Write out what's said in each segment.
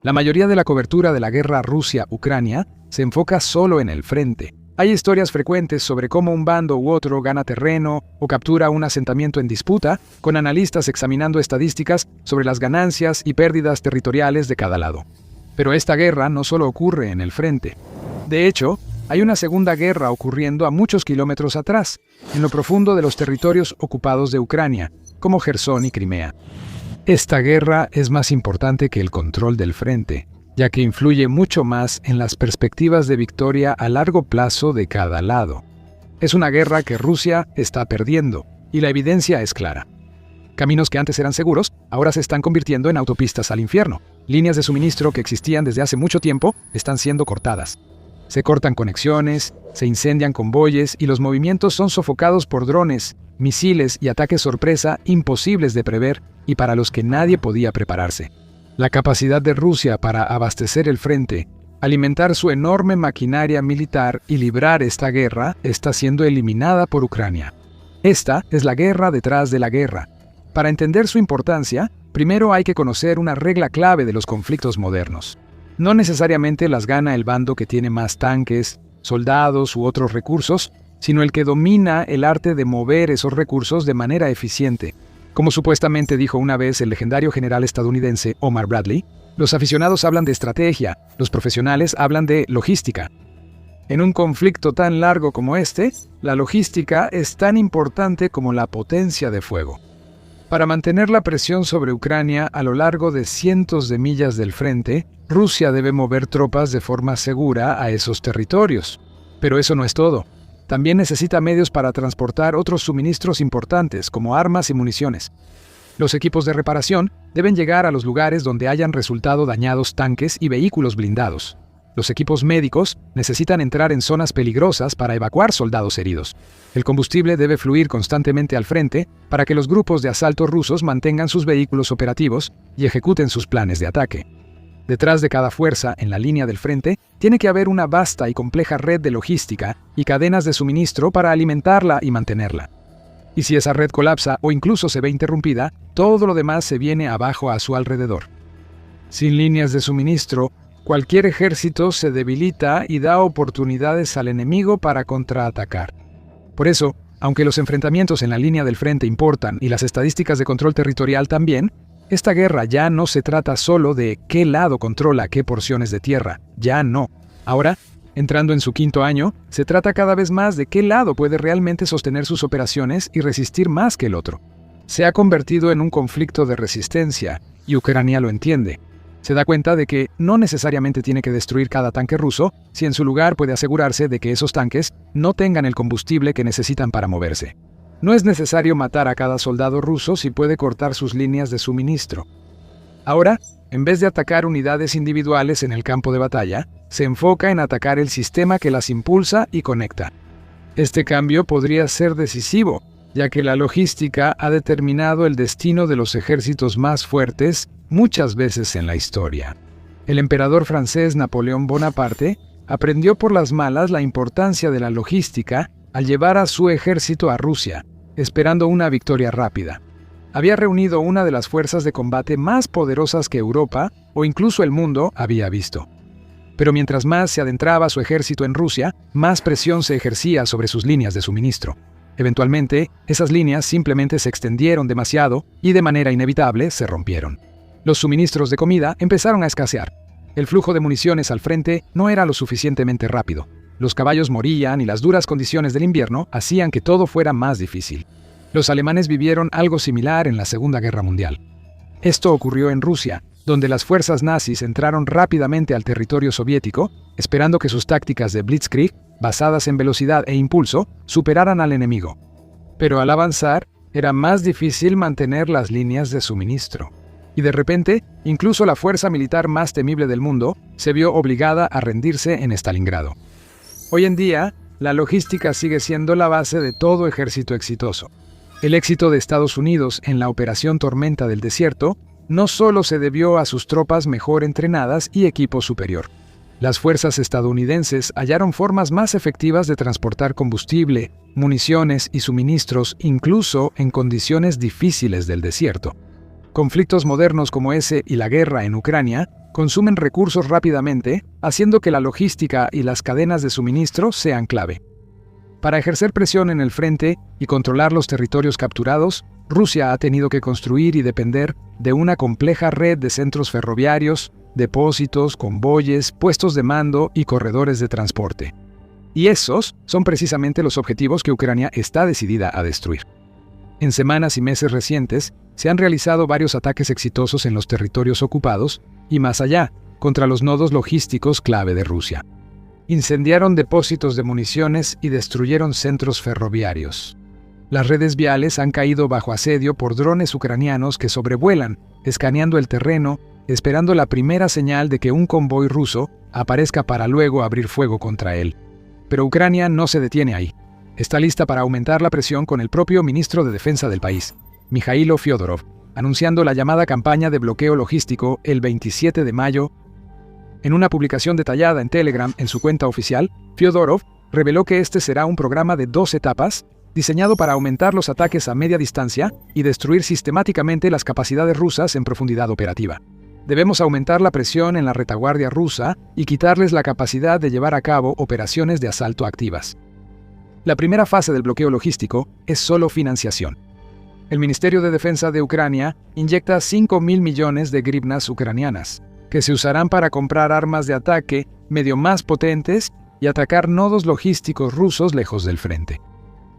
La mayoría de la cobertura de la guerra Rusia-Ucrania se enfoca solo en el frente. Hay historias frecuentes sobre cómo un bando u otro gana terreno o captura un asentamiento en disputa, con analistas examinando estadísticas sobre las ganancias y pérdidas territoriales de cada lado. Pero esta guerra no solo ocurre en el frente. De hecho, hay una segunda guerra ocurriendo a muchos kilómetros atrás, en lo profundo de los territorios ocupados de Ucrania, como Jersón y Crimea. Esta guerra es más importante que el control del frente, ya que influye mucho más en las perspectivas de victoria a largo plazo de cada lado. Es una guerra que Rusia está perdiendo, y la evidencia es clara. Caminos que antes eran seguros, ahora se están convirtiendo en autopistas al infierno. Líneas de suministro que existían desde hace mucho tiempo están siendo cortadas. Se cortan conexiones, se incendian convoyes y los movimientos son sofocados por drones, misiles y ataques sorpresa imposibles de prever y para los que nadie podía prepararse. La capacidad de Rusia para abastecer el frente, alimentar su enorme maquinaria militar y librar esta guerra está siendo eliminada por Ucrania. Esta es la guerra detrás de la guerra. Para entender su importancia, primero hay que conocer una regla clave de los conflictos modernos. No necesariamente las gana el bando que tiene más tanques, soldados u otros recursos, sino el que domina el arte de mover esos recursos de manera eficiente. Como supuestamente dijo una vez el legendario general estadounidense Omar Bradley, los aficionados hablan de estrategia, los profesionales hablan de logística. En un conflicto tan largo como este, la logística es tan importante como la potencia de fuego. Para mantener la presión sobre Ucrania a lo largo de cientos de millas del frente, Rusia debe mover tropas de forma segura a esos territorios. Pero eso no es todo. También necesita medios para transportar otros suministros importantes, como armas y municiones. Los equipos de reparación deben llegar a los lugares donde hayan resultado dañados tanques y vehículos blindados. Los equipos médicos necesitan entrar en zonas peligrosas para evacuar soldados heridos. El combustible debe fluir constantemente al frente para que los grupos de asalto rusos mantengan sus vehículos operativos y ejecuten sus planes de ataque. Detrás de cada fuerza en la línea del frente, tiene que haber una vasta y compleja red de logística y cadenas de suministro para alimentarla y mantenerla. Y si esa red colapsa o incluso se ve interrumpida, todo lo demás se viene abajo a su alrededor. Sin líneas de suministro, cualquier ejército se debilita y da oportunidades al enemigo para contraatacar. Por eso, aunque los enfrentamientos en la línea del frente importan y las estadísticas de control territorial también, esta guerra ya no se trata solo de qué lado controla qué porciones de tierra, ya no. Ahora, entrando en su quinto año, se trata cada vez más de qué lado puede realmente sostener sus operaciones y resistir más que el otro. Se ha convertido en un conflicto de resistencia, y Ucrania lo entiende. Se da cuenta de que no necesariamente tiene que destruir cada tanque ruso, si en su lugar puede asegurarse de que esos tanques no tengan el combustible que necesitan para moverse. No es necesario matar a cada soldado ruso si puede cortar sus líneas de suministro. Ahora, en vez de atacar unidades individuales en el campo de batalla, se enfoca en atacar el sistema que las impulsa y conecta. Este cambio podría ser decisivo, ya que la logística ha determinado el destino de los ejércitos más fuertes muchas veces en la historia. El emperador francés Napoleón Bonaparte aprendió por las malas la importancia de la logística al llevar a su ejército a Rusia, esperando una victoria rápida. Había reunido una de las fuerzas de combate más poderosas que Europa, o incluso el mundo, había visto. Pero mientras más se adentraba su ejército en Rusia, más presión se ejercía sobre sus líneas de suministro. Eventualmente, esas líneas simplemente se extendieron demasiado y de manera inevitable se rompieron. Los suministros de comida empezaron a escasear. El flujo de municiones al frente no era lo suficientemente rápido. Los caballos morían y las duras condiciones del invierno hacían que todo fuera más difícil. Los alemanes vivieron algo similar en la Segunda Guerra Mundial. Esto ocurrió en Rusia, donde las fuerzas nazis entraron rápidamente al territorio soviético, esperando que sus tácticas de Blitzkrieg, basadas en velocidad e impulso, superaran al enemigo. Pero al avanzar, era más difícil mantener las líneas de suministro. Y de repente, incluso la fuerza militar más temible del mundo se vio obligada a rendirse en Stalingrado. Hoy en día, la logística sigue siendo la base de todo ejército exitoso. El éxito de Estados Unidos en la Operación Tormenta del Desierto no solo se debió a sus tropas mejor entrenadas y equipo superior. Las fuerzas estadounidenses hallaron formas más efectivas de transportar combustible, municiones y suministros incluso en condiciones difíciles del desierto. Conflictos modernos como ese y la guerra en Ucrania consumen recursos rápidamente, haciendo que la logística y las cadenas de suministro sean clave. Para ejercer presión en el frente y controlar los territorios capturados, Rusia ha tenido que construir y depender de una compleja red de centros ferroviarios, depósitos, convoyes, puestos de mando y corredores de transporte. Y esos son precisamente los objetivos que Ucrania está decidida a destruir. En semanas y meses recientes, se han realizado varios ataques exitosos en los territorios ocupados y más allá, contra los nodos logísticos clave de Rusia. Incendiaron depósitos de municiones y destruyeron centros ferroviarios. Las redes viales han caído bajo asedio por drones ucranianos que sobrevuelan, escaneando el terreno, esperando la primera señal de que un convoy ruso aparezca para luego abrir fuego contra él. Pero Ucrania no se detiene ahí. Está lista para aumentar la presión con el propio ministro de Defensa del país, Mikhailo Fyodorov, anunciando la llamada campaña de bloqueo logístico el 27 de mayo. En una publicación detallada en Telegram en su cuenta oficial, Fyodorov reveló que este será un programa de 2 etapas, diseñado para aumentar los ataques a media distancia y destruir sistemáticamente las capacidades rusas en profundidad operativa. Debemos aumentar la presión en la retaguardia rusa y quitarles la capacidad de llevar a cabo operaciones de asalto activas. La primera fase del bloqueo logístico es solo financiación. El Ministerio de Defensa de Ucrania inyecta 5.000 millones de grivnas ucranianas, que se usarán para comprar armas de ataque medio más potentes y atacar nodos logísticos rusos lejos del frente.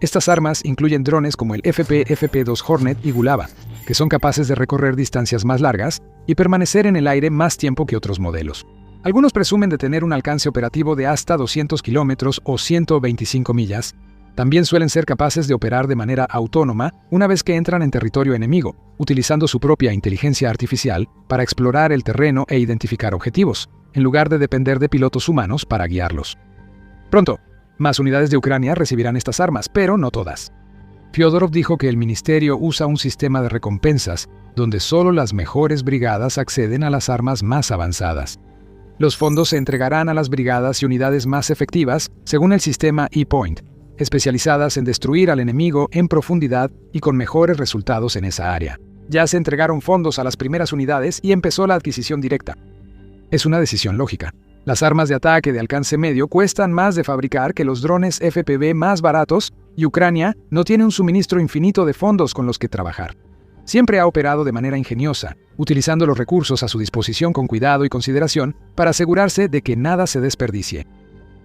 Estas armas incluyen drones como el FP-FP2 Hornet y Bulava, que son capaces de recorrer distancias más largas y permanecer en el aire más tiempo que otros modelos. Algunos presumen de tener un alcance operativo de hasta 200 kilómetros o 125 millas. También suelen ser capaces de operar de manera autónoma una vez que entran en territorio enemigo, utilizando su propia inteligencia artificial para explorar el terreno e identificar objetivos, en lugar de depender de pilotos humanos para guiarlos. Pronto, más unidades de Ucrania recibirán estas armas, pero no todas. Fyodorov dijo que el ministerio usa un sistema de recompensas, donde solo las mejores brigadas acceden a las armas más avanzadas. Los fondos se entregarán a las brigadas y unidades más efectivas según el sistema E-Point, especializadas en destruir al enemigo en profundidad y con mejores resultados en esa área. Ya se entregaron fondos a las primeras unidades y empezó la adquisición directa. Es una decisión lógica. Las armas de ataque de alcance medio cuestan más de fabricar que los drones FPV más baratos y Ucrania no tiene un suministro infinito de fondos con los que trabajar. Siempre ha operado de manera ingeniosa, utilizando los recursos a su disposición con cuidado y consideración para asegurarse de que nada se desperdicie.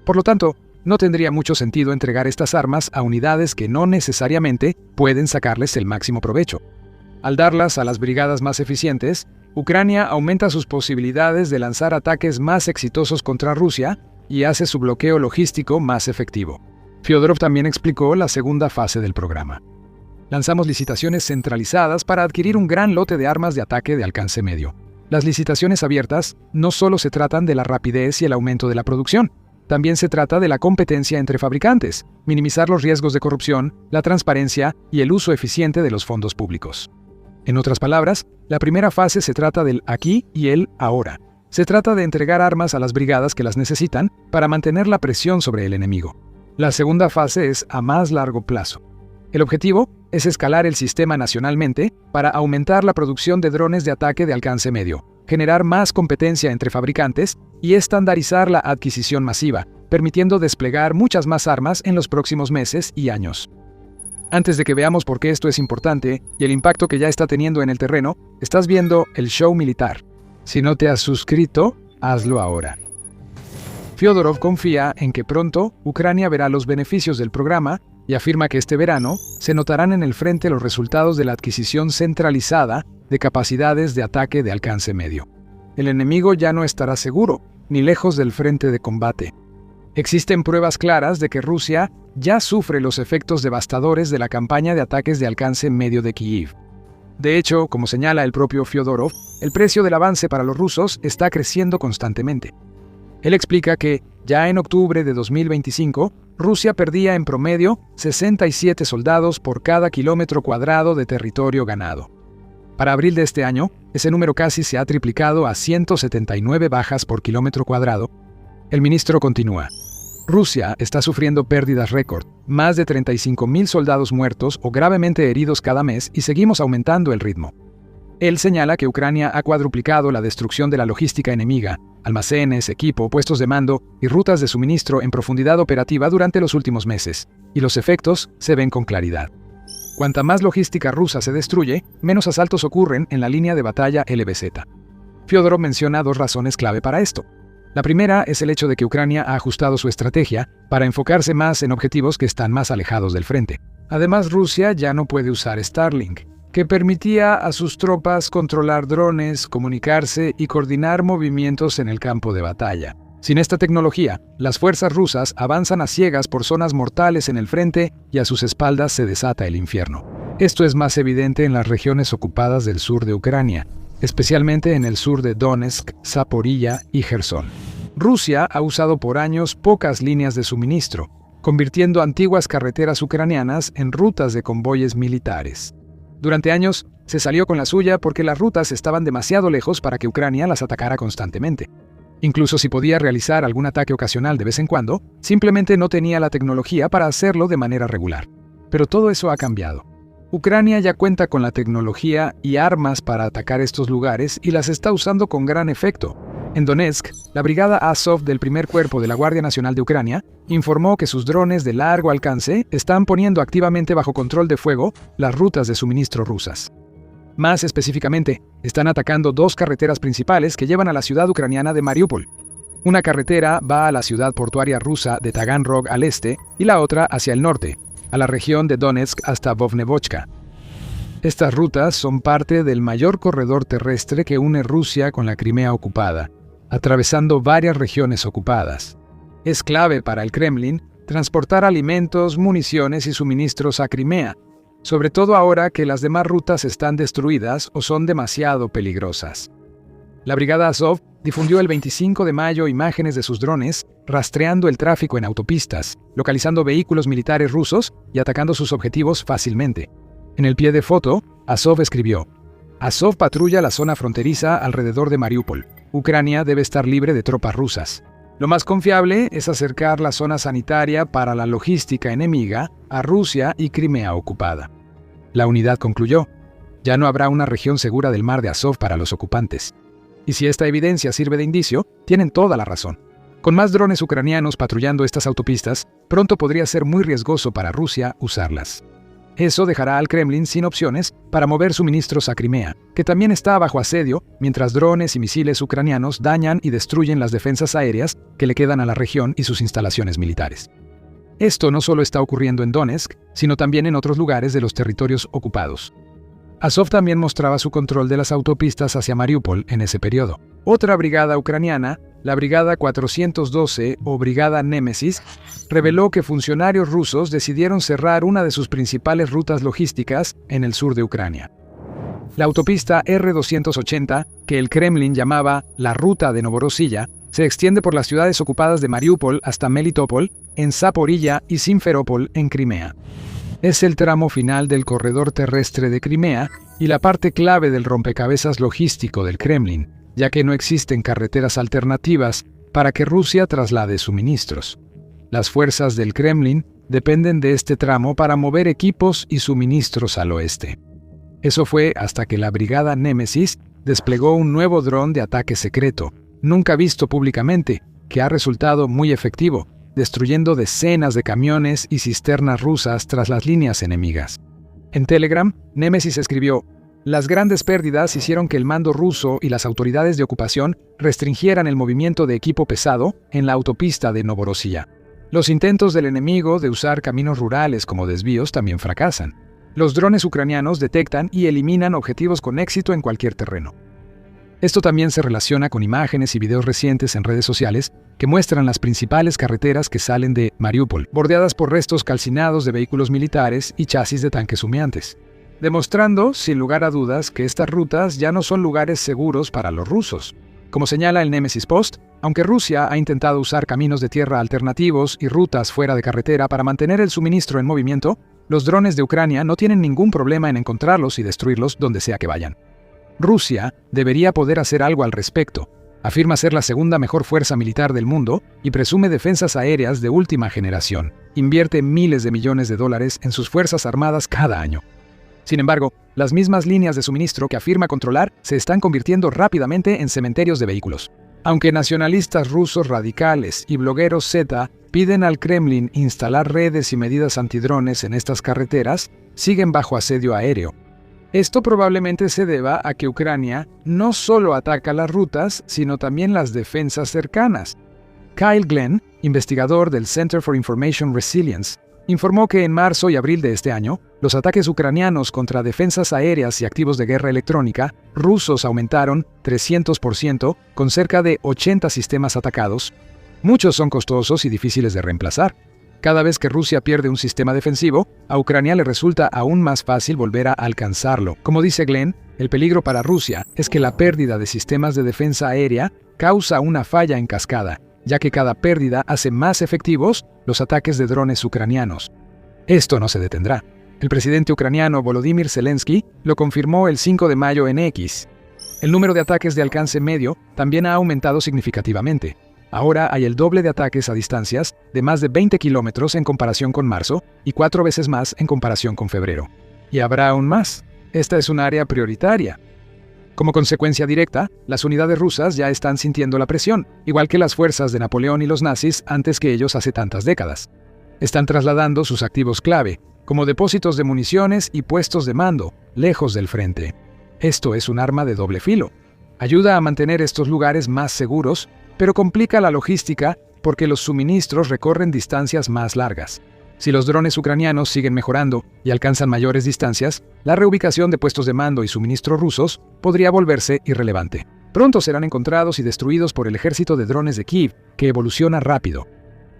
Por lo tanto, no tendría mucho sentido entregar estas armas a unidades que no necesariamente pueden sacarles el máximo provecho. Al darlas a las brigadas más eficientes, Ucrania aumenta sus posibilidades de lanzar ataques más exitosos contra Rusia y hace su bloqueo logístico más efectivo. Fyodorov también explicó la segunda fase del programa. Lanzamos licitaciones centralizadas para adquirir un gran lote de armas de ataque de alcance medio. Las licitaciones abiertas no solo se tratan de la rapidez y el aumento de la producción, también se trata de la competencia entre fabricantes, minimizar los riesgos de corrupción, la transparencia y el uso eficiente de los fondos públicos. En otras palabras, la primera fase se trata del aquí y el ahora. Se trata de entregar armas a las brigadas que las necesitan para mantener la presión sobre el enemigo. La segunda fase es a más largo plazo. El objetivo es escalar el sistema nacionalmente para aumentar la producción de drones de ataque de alcance medio, generar más competencia entre fabricantes y estandarizar la adquisición masiva, permitiendo desplegar muchas más armas en los próximos meses y años. Antes de que veamos por qué esto es importante y el impacto que ya está teniendo en el terreno, estás viendo el show militar. Si no te has suscrito, hazlo ahora. Fyodorov confía en que pronto Ucrania verá los beneficios del programa y afirma que este verano se notarán en el frente los resultados de la adquisición centralizada de capacidades de ataque de alcance medio. El enemigo ya no estará seguro, ni lejos del frente de combate. Existen pruebas claras de que Rusia ya sufre los efectos devastadores de la campaña de ataques de alcance medio de Kyiv. De hecho, como señala el propio Fyodorov, el precio del avance para los rusos está creciendo constantemente. Él explica que, ya en octubre de 2025, Rusia perdía en promedio 67 soldados por cada kilómetro cuadrado de territorio ganado. Para abril de este año, ese número casi se ha triplicado a 179 bajas por kilómetro cuadrado. El ministro continúa. Rusia está sufriendo pérdidas récord, más de 35.000 soldados muertos o gravemente heridos cada mes y seguimos aumentando el ritmo. Él señala que Ucrania ha cuadruplicado la destrucción de la logística enemiga, almacenes, equipo, puestos de mando y rutas de suministro en profundidad operativa durante los últimos meses, y los efectos se ven con claridad. Cuanta más logística rusa se destruye, menos asaltos ocurren en la línea de batalla LBZ. Fyodorov menciona dos razones clave para esto. La primera es el hecho de que Ucrania ha ajustado su estrategia para enfocarse más en objetivos que están más alejados del frente. Además, Rusia ya no puede usar Starlink, que permitía a sus tropas controlar drones, comunicarse y coordinar movimientos en el campo de batalla. Sin esta tecnología, las fuerzas rusas avanzan a ciegas por zonas mortales en el frente y a sus espaldas se desata el infierno. Esto es más evidente en las regiones ocupadas del sur de Ucrania, especialmente en el sur de Donetsk, Zaporilla y Jersón. Rusia ha usado por años pocas líneas de suministro, convirtiendo antiguas carreteras ucranianas en rutas de convoyes militares. Durante años, se salió con la suya porque las rutas estaban demasiado lejos para que Ucrania las atacara constantemente. Incluso si podía realizar algún ataque ocasional de vez en cuando, simplemente no tenía la tecnología para hacerlo de manera regular. Pero todo eso ha cambiado. Ucrania ya cuenta con la tecnología y armas para atacar estos lugares y las está usando con gran efecto. En Donetsk, la brigada Azov del primer cuerpo de la Guardia Nacional de Ucrania informó que sus drones de largo alcance están poniendo activamente bajo control de fuego las rutas de suministro rusas. Más específicamente, están atacando dos carreteras principales que llevan a la ciudad ucraniana de Mariupol. Una carretera va a la ciudad portuaria rusa de Taganrog al este y la otra hacia el norte, a la región de Donetsk hasta Vovnevochka. Estas rutas son parte del mayor corredor terrestre que une Rusia con la Crimea ocupada, atravesando varias regiones ocupadas. Es clave para el Kremlin transportar alimentos, municiones y suministros a Crimea, sobre todo ahora que las demás rutas están destruidas o son demasiado peligrosas. La brigada Azov difundió el 25 de mayo imágenes de sus drones rastreando el tráfico en autopistas, localizando vehículos militares rusos y atacando sus objetivos fácilmente. En el pie de foto, Azov escribió: Azov patrulla la zona fronteriza alrededor de Mariupol. Ucrania debe estar libre de tropas rusas. Lo más confiable es acercar la zona sanitaria para la logística enemiga a Rusia y Crimea ocupada. La unidad concluyó: ya no habrá una región segura del mar de Azov para los ocupantes. Y si esta evidencia sirve de indicio, tienen toda la razón. Con más drones ucranianos patrullando estas autopistas, pronto podría ser muy riesgoso para Rusia usarlas. Eso dejará al Kremlin sin opciones para mover suministros a Crimea, que también está bajo asedio, mientras drones y misiles ucranianos dañan y destruyen las defensas aéreas que le quedan a la región y sus instalaciones militares. Esto no solo está ocurriendo en Donetsk, sino también en otros lugares de los territorios ocupados. Azov también mostraba su control de las autopistas hacia Mariupol en ese periodo. Otra brigada ucraniana, la Brigada 412 o Brigada Némesis, reveló que funcionarios rusos decidieron cerrar una de sus principales rutas logísticas en el sur de Ucrania. La autopista R-280, que el Kremlin llamaba la Ruta de Novorossiya, se extiende por las ciudades ocupadas de Mariupol hasta Melitopol, en Zaporilla y Simferópol, en Crimea. Es el tramo final del corredor terrestre de Crimea y la parte clave del rompecabezas logístico del Kremlin, ya que no existen carreteras alternativas para que Rusia traslade suministros. Las fuerzas del Kremlin dependen de este tramo para mover equipos y suministros al oeste. Eso fue hasta que la Brigada Némesis desplegó un nuevo dron de ataque secreto, nunca visto públicamente, que ha resultado muy efectivo, destruyendo decenas de camiones y cisternas rusas tras las líneas enemigas. En Telegram, Némesis escribió: las grandes pérdidas hicieron que el mando ruso y las autoridades de ocupación restringieran el movimiento de equipo pesado en la autopista de Novorossiya. Los intentos del enemigo de usar caminos rurales como desvíos también fracasan. Los drones ucranianos detectan y eliminan objetivos con éxito en cualquier terreno. Esto también se relaciona con imágenes y videos recientes en redes sociales que muestran las principales carreteras que salen de Mariupol, bordeadas por restos calcinados de vehículos militares y chasis de tanques humeantes, demostrando, sin lugar a dudas, que estas rutas ya no son lugares seguros para los rusos. Como señala el Nemesis Post, aunque Rusia ha intentado usar caminos de tierra alternativos y rutas fuera de carretera para mantener el suministro en movimiento, los drones de Ucrania no tienen ningún problema en encontrarlos y destruirlos donde sea que vayan. Rusia debería poder hacer algo al respecto. Afirma ser la segunda mejor fuerza militar del mundo y presume defensas aéreas de última generación. Invierte miles de millones de dólares en sus fuerzas armadas cada año. Sin embargo, las mismas líneas de suministro que afirma controlar se están convirtiendo rápidamente en cementerios de vehículos. Aunque nacionalistas rusos radicales y blogueros Z piden al Kremlin instalar redes y medidas antidrones en estas carreteras, siguen bajo asedio aéreo. Esto probablemente se deba a que Ucrania no solo ataca las rutas, sino también las defensas cercanas. Kyle Glenn, investigador del Center for Information Resilience, informó que en marzo y abril de este año, los ataques ucranianos contra defensas aéreas y activos de guerra electrónica rusos aumentaron 300%, con cerca de 80 sistemas atacados. Muchos son costosos y difíciles de reemplazar. Cada vez que Rusia pierde un sistema defensivo, a Ucrania le resulta aún más fácil volver a alcanzarlo. Como dice Glenn, el peligro para Rusia es que la pérdida de sistemas de defensa aérea causa una falla en cascada, ya que cada pérdida hace más efectivos los ataques de drones ucranianos. Esto no se detendrá. El presidente ucraniano Volodymyr Zelensky lo confirmó el 5 de mayo en X. El número de ataques de alcance medio también ha aumentado significativamente. Ahora hay el doble de ataques a distancias de más de 20 kilómetros en comparación con marzo y 4 veces más en comparación con febrero. Y habrá aún más. Esta es un área prioritaria. Como consecuencia directa, las unidades rusas ya están sintiendo la presión, igual que las fuerzas de Napoleón y los nazis antes que ellos hace tantas décadas. Están trasladando sus activos clave, como depósitos de municiones y puestos de mando, lejos del frente. Esto es un arma de doble filo. Ayuda a mantener estos lugares más seguros, pero complica la logística porque los suministros recorren distancias más largas. Si los drones ucranianos siguen mejorando y alcanzan mayores distancias, la reubicación de puestos de mando y suministro rusos podría volverse irrelevante. Pronto serán encontrados y destruidos por el ejército de drones de Kiev, que evoluciona rápido.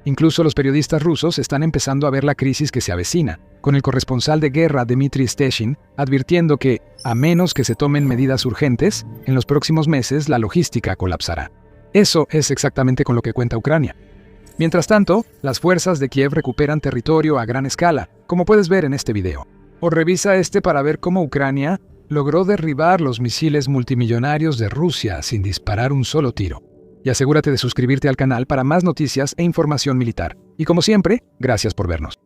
Incluso los periodistas rusos están empezando a ver la crisis que se avecina, con el corresponsal de guerra Dmitry Steshin advirtiendo que, a menos que se tomen medidas urgentes, en los próximos meses la logística colapsará. Eso es exactamente con lo que cuenta Ucrania. Mientras tanto, las fuerzas de Kiev recuperan territorio a gran escala, como puedes ver en este video. O revisa este para ver cómo Ucrania logró derribar los misiles multimillonarios de Rusia sin disparar un solo tiro. Y asegúrate de suscribirte al canal para más noticias e información militar. Y como siempre, gracias por vernos.